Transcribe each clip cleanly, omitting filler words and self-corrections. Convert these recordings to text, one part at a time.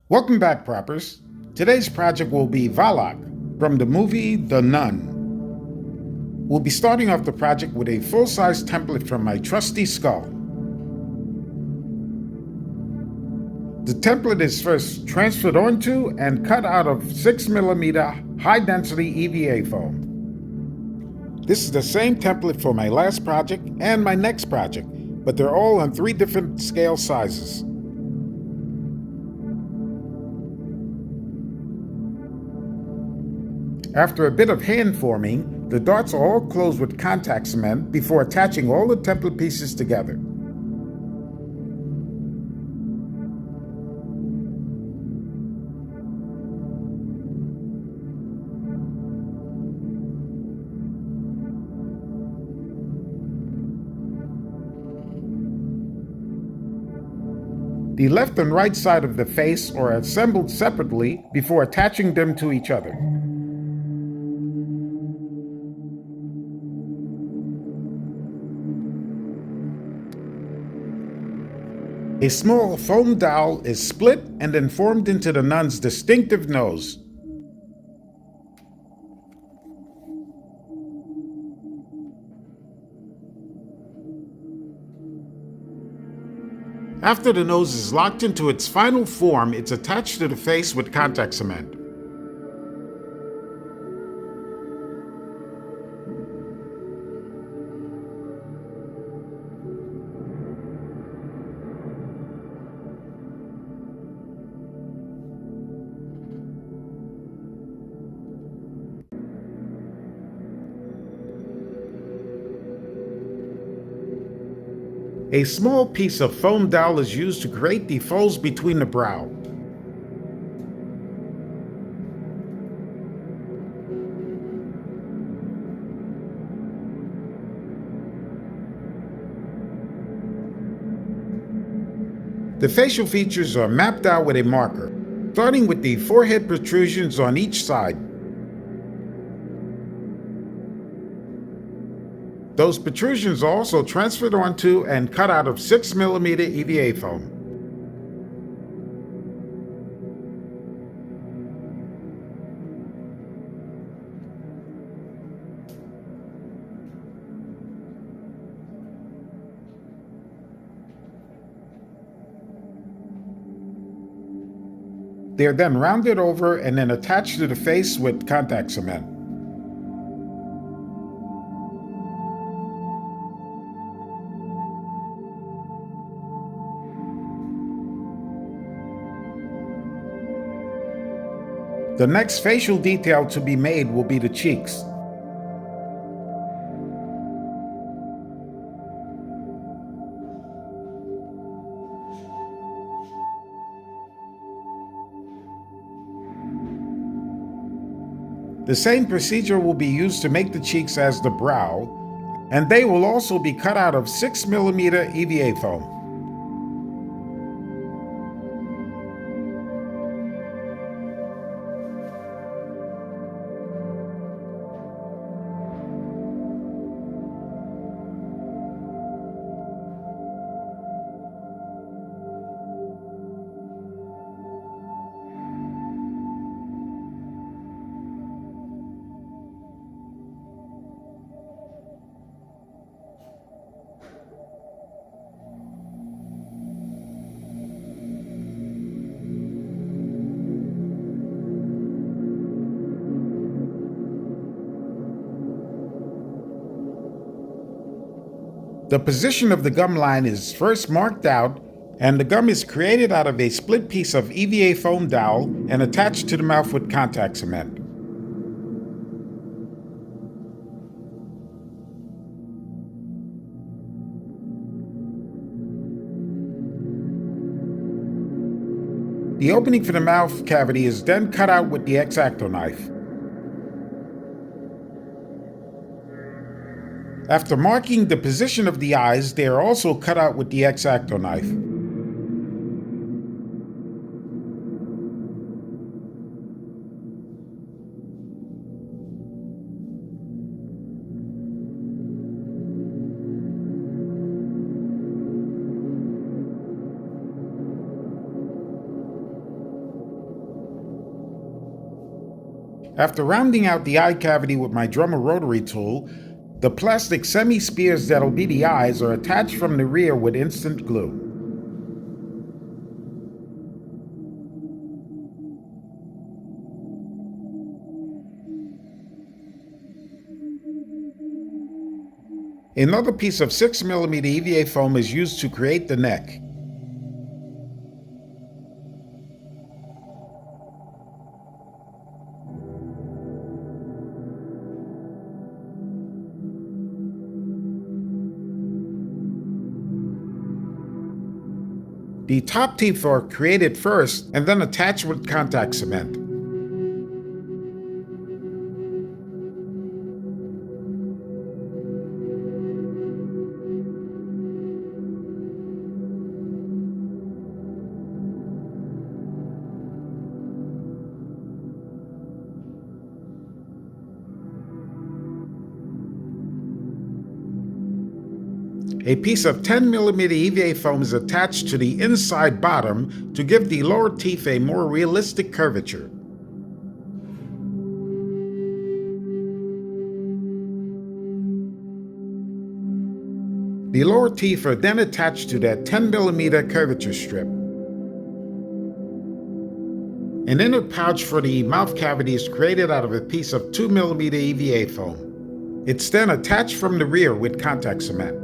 Welcome back, Proppers. Today's project will be Valak from the movie The Nun. We'll be starting off the project with a full-size template from my trusty skull. The template is first transferred onto and cut out of 6mm high-density EVA foam. This is the same template for my last project and my next project, but they're all on 3 different scale sizes. After a bit of hand forming, the darts are all closed with contact cement before attaching all the template pieces together. The left and right side of the face are assembled separately before attaching them to each other. A small foam dowel is split and then formed into the nun's distinctive nose. After the nose is locked into its final form, it's attached to the face with contact cement. A small piece of foam dowel is used to create the folds between the brow. The facial features are mapped out with a marker, starting with the forehead protrusions on each side. Those protrusions are also transferred onto and cut out of 6mm EVA foam. They are then rounded over and then attached to the face with contact cement. The next facial detail to be made will be the cheeks. The same procedure will be used to make the cheeks as the brow, and they will also be cut out of 6mm EVA foam. The position of the gum line is first marked out, and the gum is created out of a split piece of EVA foam dowel and attached to the mouth with contact cement. The opening for the mouth cavity is then cut out with the X-Acto knife. After marking the position of the eyes, they are also cut out with the X-Acto knife. After rounding out the eye cavity with my Dremel rotary tool, the plastic semi-spears that'll be the eyes are attached from the rear with instant glue. Another piece of 6mm EVA foam is used to create the neck. The top teeth are created first and then attached with contact cement. A piece of 10mm EVA foam is attached to the inside bottom to give the lower teeth a more realistic curvature. The lower teeth are then attached to that 10mm curvature strip. An inner pouch for the mouth cavity is created out of a piece of 2mm EVA foam. It's then attached from the rear with contact cement.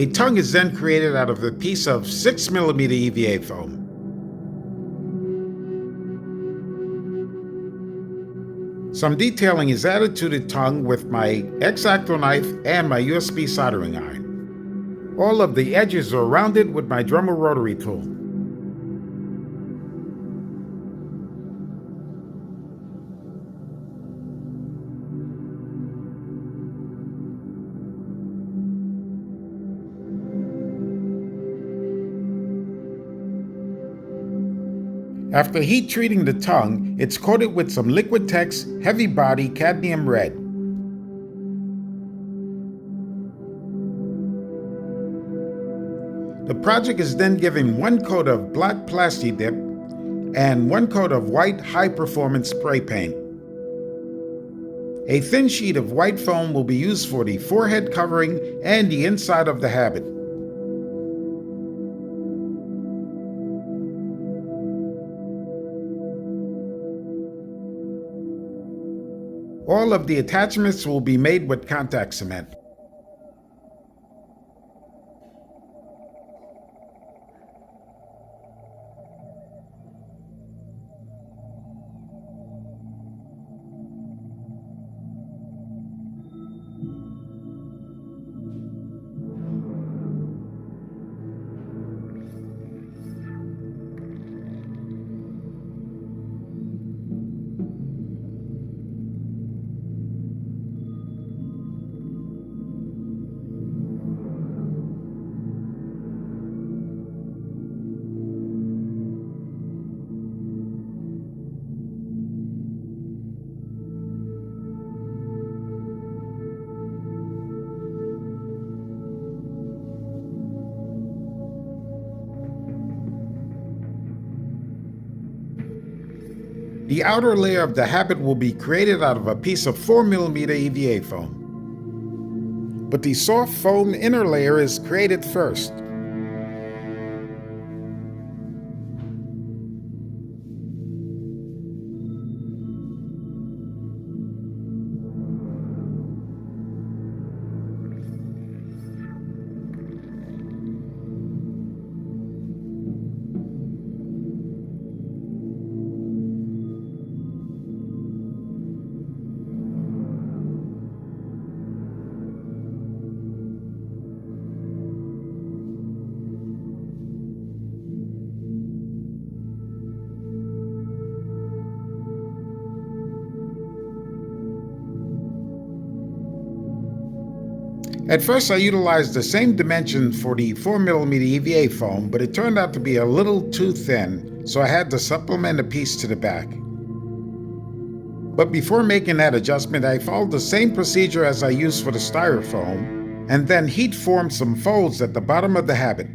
A tongue is then created out of a piece of 6mm EVA foam. Some detailing is added to the tongue with my X-Acto knife and my USB soldering iron. All of the edges are rounded with my Dremel rotary tool. After heat treating the tongue, it's coated with some Liquitex Heavy Body Cadmium Red. The project is then given one coat of black Plasti Dip and one coat of white high-performance spray paint. A thin sheet of white foam will be used for the forehead covering and the inside of the habit. All of the attachments will be made with contact cement. The outer layer of the habit will be created out of a piece of 4mm EVA foam. But the soft foam inner layer is created first. At first I utilized the same dimension for the 4mm EVA foam, but it turned out to be a little too thin, so I had to supplement a piece to the back. But before making that adjustment, I followed the same procedure as I used for the styrofoam, and then heat formed some folds at the bottom of the habit.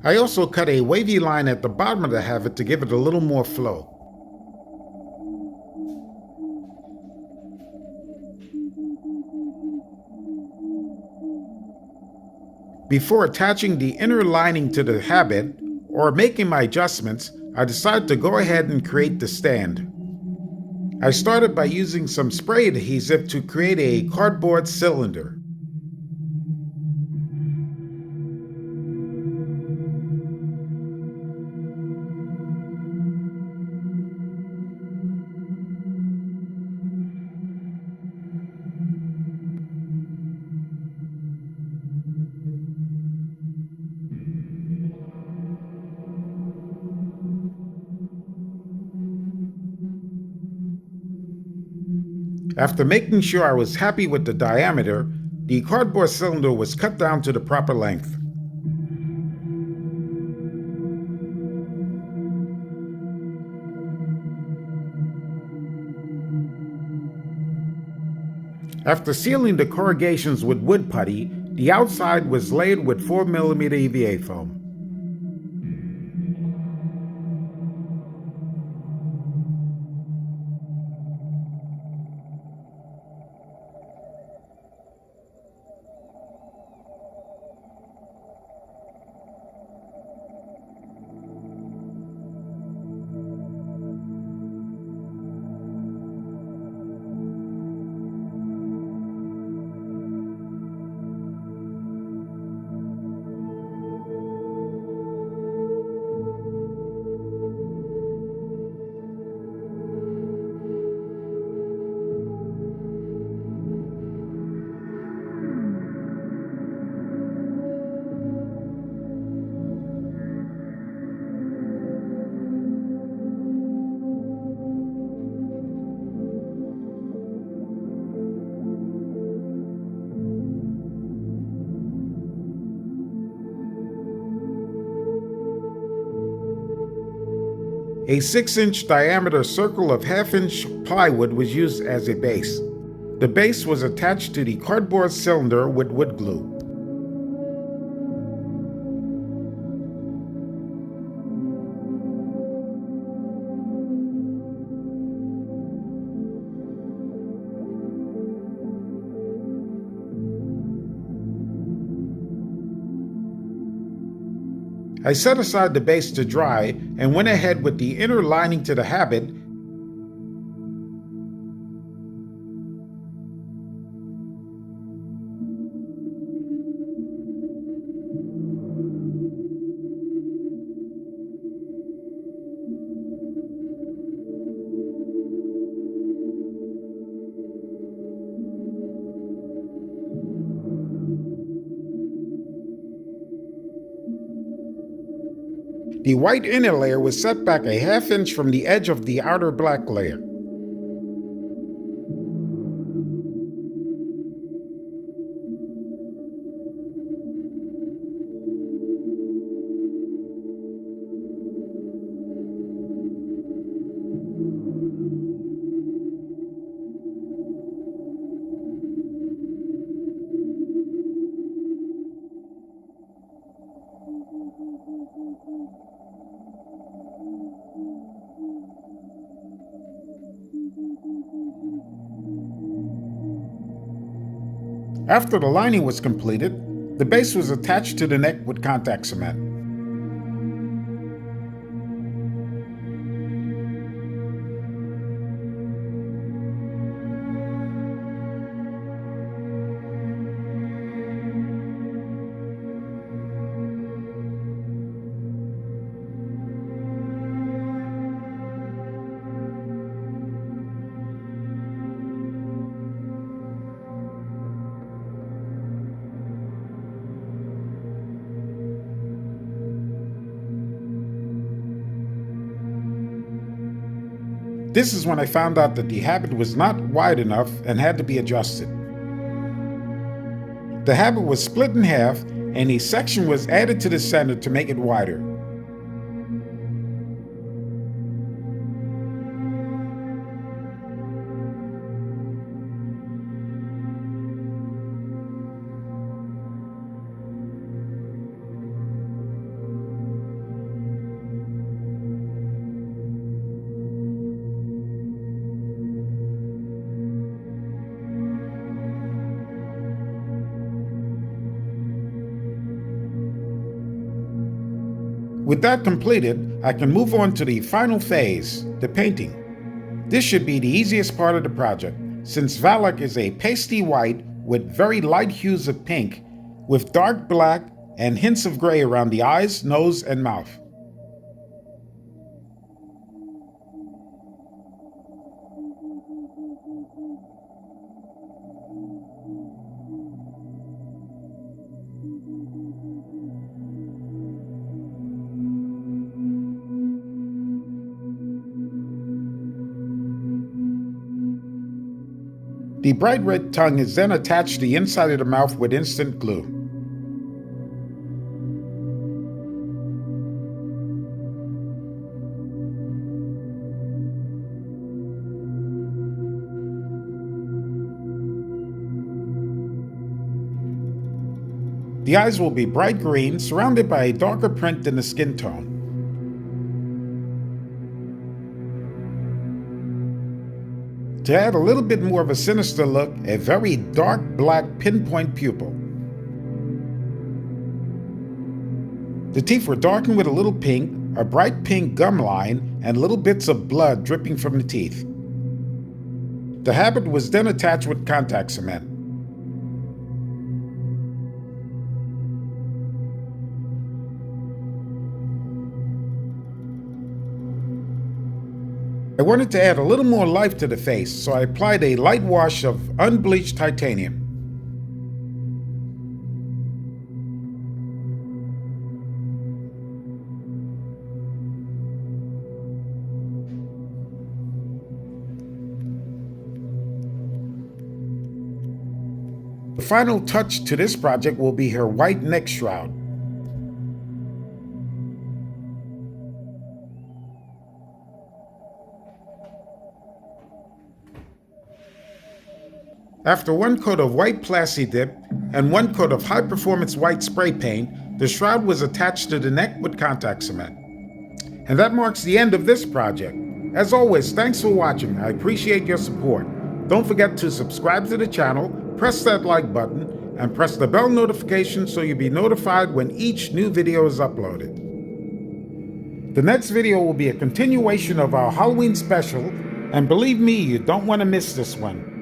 I also cut a wavy line at the bottom of the habit to give it a little more flow. Before attaching the inner lining to the habit, or making my adjustments, I decided to go ahead and create the stand. I started by using some spray adhesive to create a cardboard cylinder. After making sure I was happy with the diameter, the cardboard cylinder was cut down to the proper length. After sealing the corrugations with wood putty, the outside was laid with 4mm EVA foam. A 6-inch diameter circle of 1/2-inch plywood was used as a base. The base was attached to the cardboard cylinder with wood glue. I set aside the base to dry and went ahead with the inner lining to the habit. The white inner layer was set back a 1/2 inch from the edge of the outer black layer. After the lining was completed, the base was attached to the neck with contact cement. This is when I found out that the habit was not wide enough and had to be adjusted. The habit was split in half and a section was added to the center to make it wider. With that completed, I can move on to the final phase, the painting. This should be the easiest part of the project, since VALAK is a pasty white with very light hues of pink, with dark black and hints of gray around the eyes, nose, and mouth. The bright red tongue is then attached to the inside of the mouth with instant glue. The eyes will be bright green, surrounded by a darker print than the skin tone. To add a little bit more of a sinister look, a very dark black pinpoint pupil. The teeth were darkened with a little pink, a bright pink gum line, and little bits of blood dripping from the teeth. The habit was then attached with contact cement. I wanted to add a little more life to the face, so I applied a light wash of unbleached titanium. The final touch to this project will be her white neck shroud. After one coat of white Plasti Dip and one coat of high-performance white spray paint, the shroud was attached to the neck with contact cement. And that marks the end of this project. As always, thanks for watching. I appreciate your support. Don't forget to subscribe to the channel, press that like button, and press the bell notification so you'll be notified when each new video is uploaded. The next video will be a continuation of our Halloween special, and believe me, you don't want to miss this one.